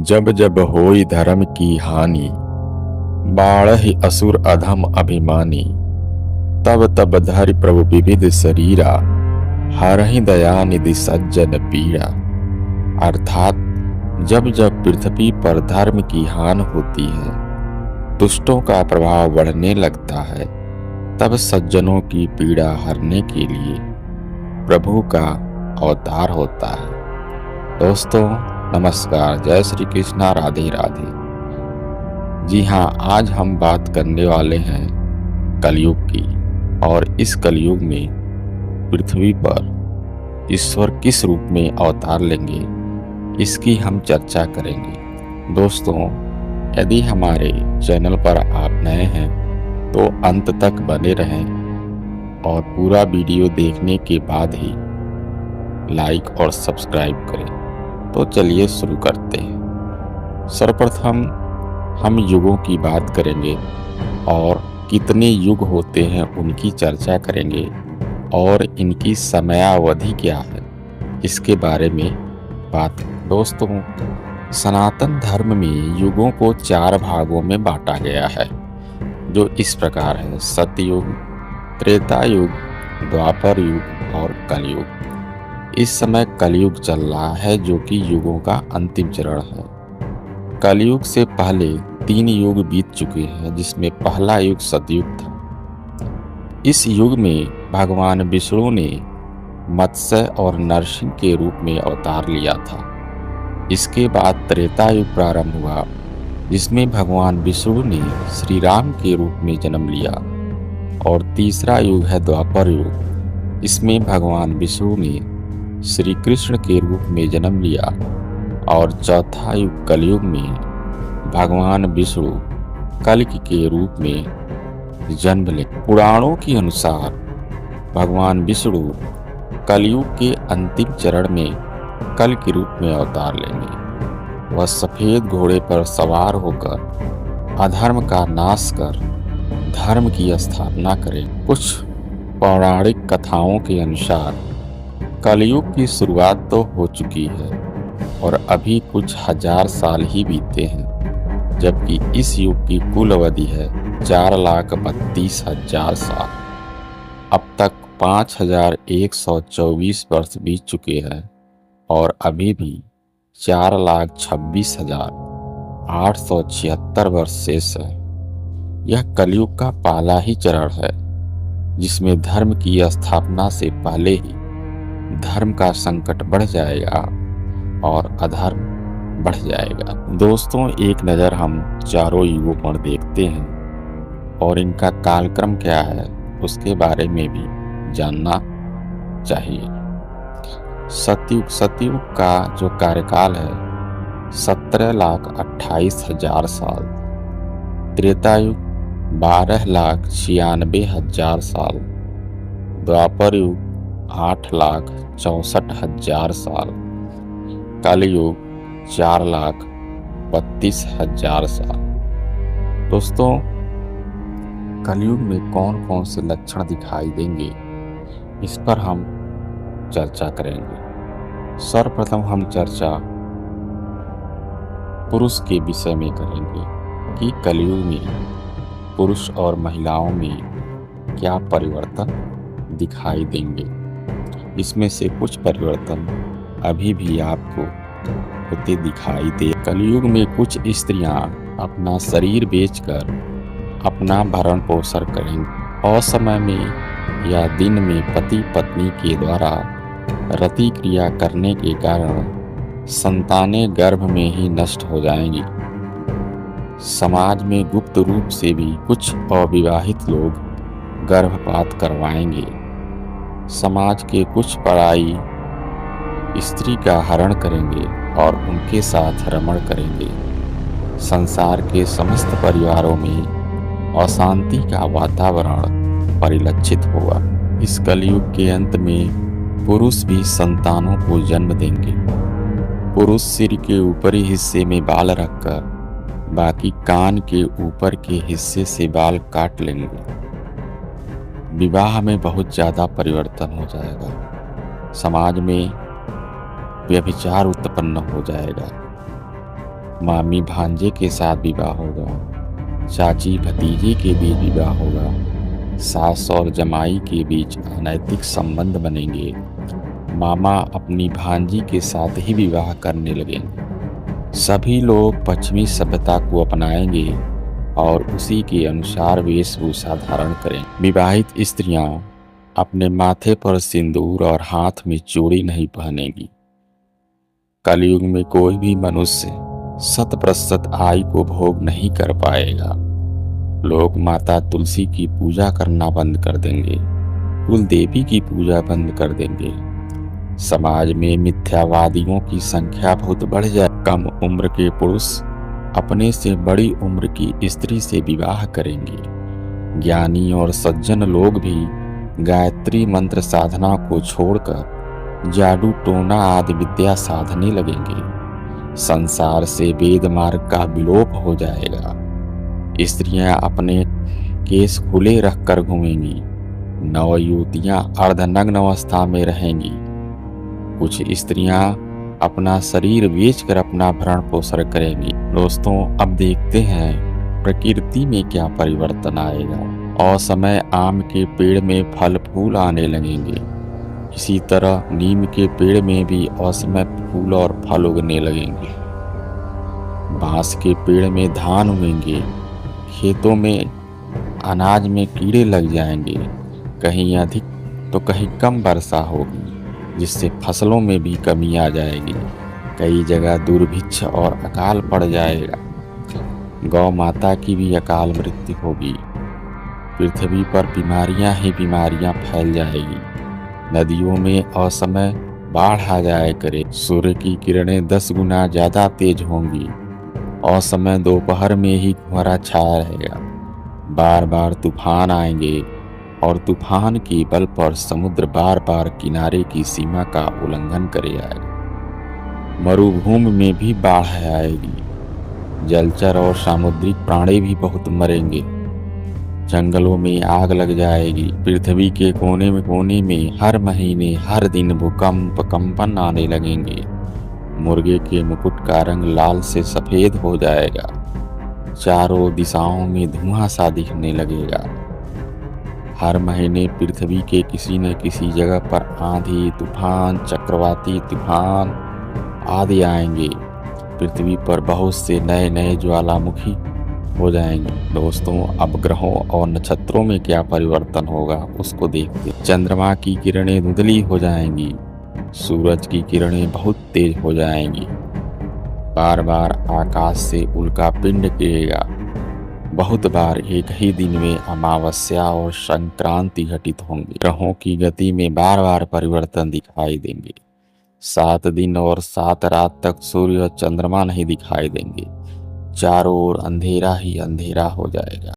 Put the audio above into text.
जब जब होई धर्म की हानि, बाढ़हि असुर अधम अभिमानी। तब तब धरि प्रभु विविध शरीरा, हरहि दया निधि सज्जन पीड़ा। अर्थात जब जब पृथ्वी पर धर्म की हानि होती है, दुष्टों का प्रभाव बढ़ने लगता है, तब सज्जनों की पीड़ा हरने के लिए प्रभु का अवतार होता है। दोस्तों नमस्कार, जय श्री कृष्णा, राधे राधे। जी हाँ, आज हम बात करने वाले हैं कलयुग की, और इस कलयुग में पृथ्वी पर ईश्वर किस रूप में अवतार लेंगे, इसकी हम चर्चा करेंगे। दोस्तों, यदि हमारे चैनल पर आप नए हैं तो अंत तक बने रहें और पूरा वीडियो देखने के बाद ही लाइक और सब्सक्राइब करें। तो चलिए शुरू करते हैं। सर्वप्रथम हम युगों की बात करेंगे और कितने युग होते हैं उनकी चर्चा करेंगे, और इनकी समयावधि क्या है इसके बारे में बात। दोस्तों, सनातन धर्म में युगों को 4 भागों में बांटा गया है, जो इस प्रकार है: सतयुग, त्रेता युग, द्वापर युग और कलयुग। इस समय कलयुग चल रहा है, जो कि युगों का अंतिम चरण है। कलयुग से पहले 3 युग बीत चुके हैं, जिसमें पहला युग सतयुग था। इस युग में भगवान विष्णु ने मत्स्य और नरसिंह के रूप में अवतार लिया था। इसके बाद त्रेता युग प्रारंभ हुआ, जिसमें भगवान विष्णु ने श्री राम के रूप में जन्म लिया। और तीसरा युग है द्वापर युग। इसमें भगवान विष्णु ने श्री कृष्ण के रूप में जन्म लिया। और चौथा युग कलयुग में भगवान विष्णु कल्कि के रूप में जन्म ले। पुराणों के अनुसार भगवान विष्णु कलयुग के अंतिम चरण में कल के रूप में अवतार लेंगे। वह सफेद घोड़े पर सवार होकर अधर्म का नाश कर धर्म की स्थापना करें। कुछ पौराणिक कथाओं के अनुसार कलयुग की शुरुआत तो हो चुकी है और अभी कुछ 1000 साल ही बीते हैं, जबकि इस युग की कुल अवधि है 4,32,000 साल। अब तक 5,124 वर्ष बीत चुके हैं और अभी भी 4,26,876 वर्ष शेष है। यह कलयुग का पहला ही चरण है, जिसमें धर्म की स्थापना से पहले ही धर्म का संकट बढ़ जाएगा और अधर्म बढ़ जाएगा। दोस्तों, एक नज़र हम चारों युगों पर देखते हैं और इनका कालक्रम क्या है उसके बारे में भी जानना चाहिए। सतयुग का जो कार्यकाल है 17,28,000 साल। त्रेतायुग 12,96,000 साल। द्वापर युग 8,64,000 साल। कलयुग 4,32,000 साल। दोस्तों, कलयुग में कौन कौन से लक्षण दिखाई देंगे, इस पर हम चर्चा करेंगे। सर्वप्रथम हम चर्चा पुरुष के विषय में करेंगे कि कलयुग में पुरुष और महिलाओं में क्या परिवर्तन दिखाई देंगे। इसमें से कुछ परिवर्तन अभी भी आपको होते दिखाई दे। कलयुग में कुछ स्त्रियां अपना शरीर बेचकर अपना भरण पोषण करेंगी। असमय में या दिन में पति पत्नी के द्वारा रति क्रिया करने के कारण संतानें गर्भ में ही नष्ट हो जाएंगी। समाज में गुप्त रूप से भी कुछ अविवाहित लोग गर्भपात करवाएंगे। समाज के कुछ पराई स्त्री का हरण करेंगे और उनके साथ रमण करेंगे। संसार के समस्त परिवारों में अशांति का वातावरण परिलक्षित होगा। इस कलयुग के अंत में पुरुष भी संतानों को जन्म देंगे। पुरुष सिर के ऊपरी हिस्से में बाल रखकर बाकी कान के ऊपर के हिस्से से बाल काट लेंगे। विवाह में बहुत ज़्यादा परिवर्तन हो जाएगा। समाज में व्यभिचार उत्पन्न हो जाएगा। मामी भांजे के साथ विवाह होगा, चाची भतीजे के बीच विवाह होगा, सास और जमाई के बीच अनैतिक संबंध बनेंगे, मामा अपनी भांजी के साथ ही विवाह करने लगेंगे। सभी लोग पश्चिमी सभ्यता को अपनाएंगे और उसी के अनुसार वेशभूषा धारण करें। विवाहित स्त्रियां अपने माथे पर सिंदूर और हाथ में चूड़ी नहीं पहनेगी। कलयुग में कोई भी मनुष्य 100% आयु को भोग नहीं कर पाएगा। लोग माता तुलसी की पूजा करना बंद कर देंगे, कुल देवी की पूजा बंद कर देंगे। समाज में मिथ्यावादियों की संख्या बहुत बढ़ जाए। कम उम्र के पुरुष अपने से बड़ी उम्र की स्त्री से विवाह करेंगे। ज्ञानी और सज्जन लोग भी गायत्री मंत्र साधना को छोड़कर जादू टोना आदि विद्या साधने लगेंगे। संसार से वेद मार्ग का विलोप हो जाएगा। स्त्रियां अपने केस खुले रखकर घूमेंगी। नवयुवतियां अर्धनग्न अवस्था में रहेंगी। कुछ स्त्रियां अपना शरीर बेचकर अपना भरण पोषण करेंगी। दोस्तों, अब देखते हैं प्रकृति में क्या परिवर्तन आएगा। असमय आम के पेड़ में फल फूल आने लगेंगे। इसी तरह नीम के पेड़ में भी असमय फूल और फल उगने लगेंगे। बांस के पेड़ में धान उगेंगे। खेतों में अनाज में कीड़े लग जाएंगे। कहीं अधिक तो कहीं कम वर्षा होगी, जिससे फसलों में भी कमी आ जाएगी। कई जगह दुर्भिक्ष और अकाल पड़ जाएगा। गौ माता की भी अकाल मृत्यु होगी। पृथ्वी पर बीमारियां ही बीमारियां फैल जाएगी। नदियों में असमय बाढ़ आ जाए करे। सूर्य की किरणें 10 गुना ज्यादा तेज होंगी। असमय दोपहर में ही कोहरा छाया रहेगा। बार बार तूफान आएंगे और तूफान के बल पर समुद्र बार बार किनारे की सीमा का उल्लंघन करे आएगा। मरुभूमि में भी बाढ़ आएगी। जलचर और सामुद्रिक प्राणी भी बहुत मरेंगे। जंगलों में आग लग जाएगी। पृथ्वी के कोने में हर महीने हर दिन भूकंप कंपन आने लगेंगे। मुर्गे के मुकुट का रंग लाल से सफेद हो जाएगा। चारों दिशाओं में धुआं सा दिखने लगेगा। हर महीने पृथ्वी के किसी न किसी जगह पर आंधी तूफान, चक्रवाती तूफान आदि आएंगे। पृथ्वी पर बहुत से नए नए ज्वालामुखी हो जाएंगे। दोस्तों, अब ग्रहों और नक्षत्रों में क्या परिवर्तन होगा उसको देखते हैं। चंद्रमा की किरणें धुंधली हो जाएंगी। सूरज की किरणें बहुत तेज हो जाएंगी। बार बार आकाश से उल्का पिंड गिरेगा। बहुत बार एक ही दिन में अमावस्या और संक्रांति घटित होंगे। ग्रहों की गति में बार बार परिवर्तन दिखाई देंगे। 7 दिन और 7 रात तक सूर्य और चंद्रमा नहीं दिखाई देंगे। चारों ओर अंधेरा ही अंधेरा हो जाएगा।